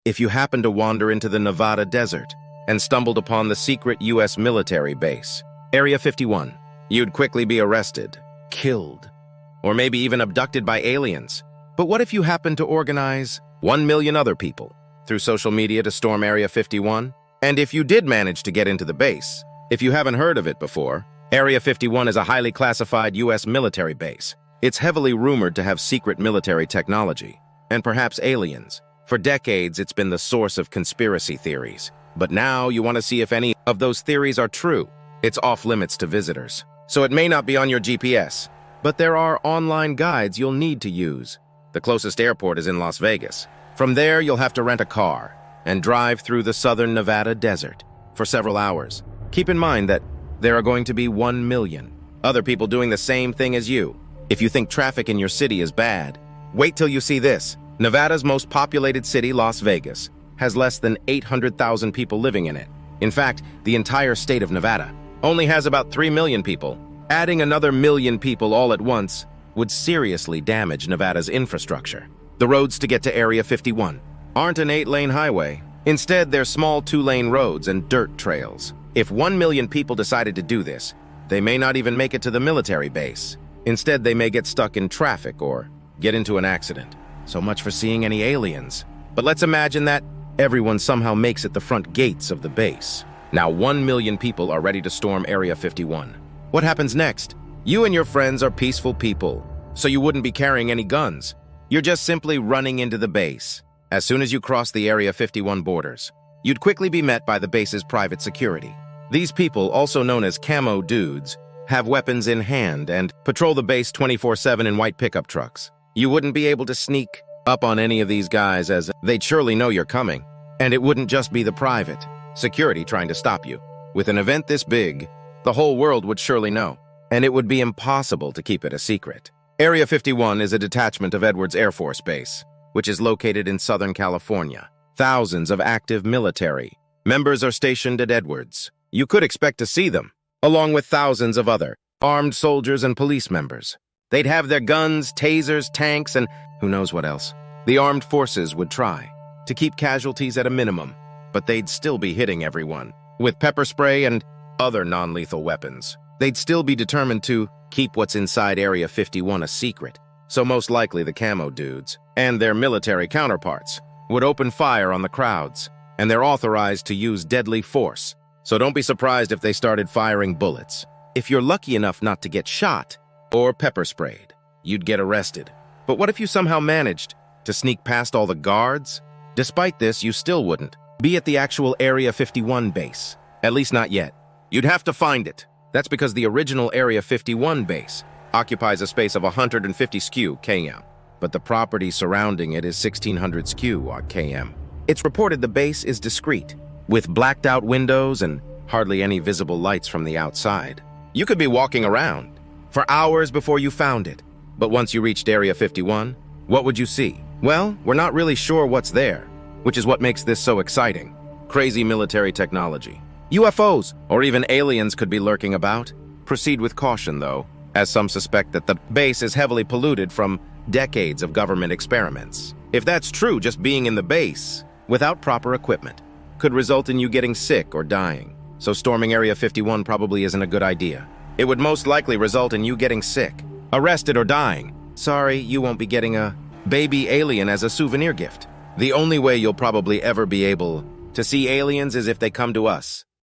if you happened to wander into the Nevada desert and stumbled upon the secret U.S. military base, Area 51, you'd quickly be arrested, killed, or maybe even abducted by aliens. But what if you happened to organize 1 million other people through social media to storm Area 51? And if you did manage to get into the base, if you haven't heard of it before, Area 51 is a highly classified U.S. military base. It's heavily rumored to have secret military technology, and perhaps aliens. For decades, it's been the source of conspiracy theories. But now you want to see if any of those theories are true. It's off-limits to visitors, so it may not be on your GPS. But there are online guides you'll need to use. The closest airport is in Las Vegas. From there, you'll have to rent a car and drive through the southern Nevada desert for several hours. Keep in mind that there are going to be 1 million other people doing the same thing as you. If you think traffic in your city is bad, wait till you see this. Nevada's most populated city, Las Vegas, has less than 800,000 people living in it. In fact, the entire state of Nevada only has about 3 million people. Adding another million people all at once would seriously damage Nevada's infrastructure. The roads to get to Area 51 aren't an 8-lane highway. Instead, they're small 2-lane roads and dirt trails. If 1 million people decided to do this, they may not even make it to the military base. Instead, they may get stuck in traffic or get into an accident. So much for seeing any aliens. But let's imagine that everyone somehow makes it the front gates of the base. Now 1 million people are ready to storm Area 51. What happens next? You and your friends are peaceful people, so you wouldn't be carrying any guns. You're just simply running into the base. As soon as you cross the Area 51 borders, you'd quickly be met by the base's private security. These people, also known as camo dudes, have weapons in hand and patrol the base 24/7 in white pickup trucks. You wouldn't be able to sneak up on any of these guys, as they'd surely know you're coming. And it wouldn't just be the private security trying to stop you. With an event this big, the whole world would surely know, and it would be impossible to keep it a secret. Area 51 is a detachment of Edwards Air Force Base, which is located in Southern California. Thousands of active military members are stationed at Edwards. You could expect to see them, along with thousands of other armed soldiers and police members. They'd have their guns, tasers, tanks, and who knows what else. The armed forces would try to keep casualties at a minimum, but they'd still be hitting everyone with pepper spray and other non-lethal weapons. They'd still be determined to keep what's inside Area 51 a secret, so most likely the camo dudes and their military counterparts would open fire on the crowds, and they're authorized to use deadly force, so don't be surprised if they started firing bullets. If you're lucky enough not to get shot or pepper sprayed, you'd get arrested. But what if you somehow managed to sneak past all the guards? Despite this, you still wouldn't be at the actual Area 51 base, at least not yet. You'd have to find it. That's because the original Area 51 base occupies a space of 150 km, but the property surrounding it is 1,600 km. It's reported the base is discreet, with blacked-out windows and hardly any visible lights from the outside. You could be walking around for hours before you found it, but once you reached Area 51, what would you see? Well, we're not really sure what's there, which is what makes this so exciting. Crazy military technology. UFOs, or even aliens could be lurking about. Proceed with caution, though, as some suspect that the base is heavily polluted from decades of government experiments. If that's true, just being in the base, without proper equipment, could result in you getting sick or dying. So storming Area 51 probably isn't a good idea. It would most likely result in you getting sick, arrested, or dying. Sorry, you won't be getting a baby alien as a souvenir gift. The only way you'll probably ever be able to see aliens is if they come to us.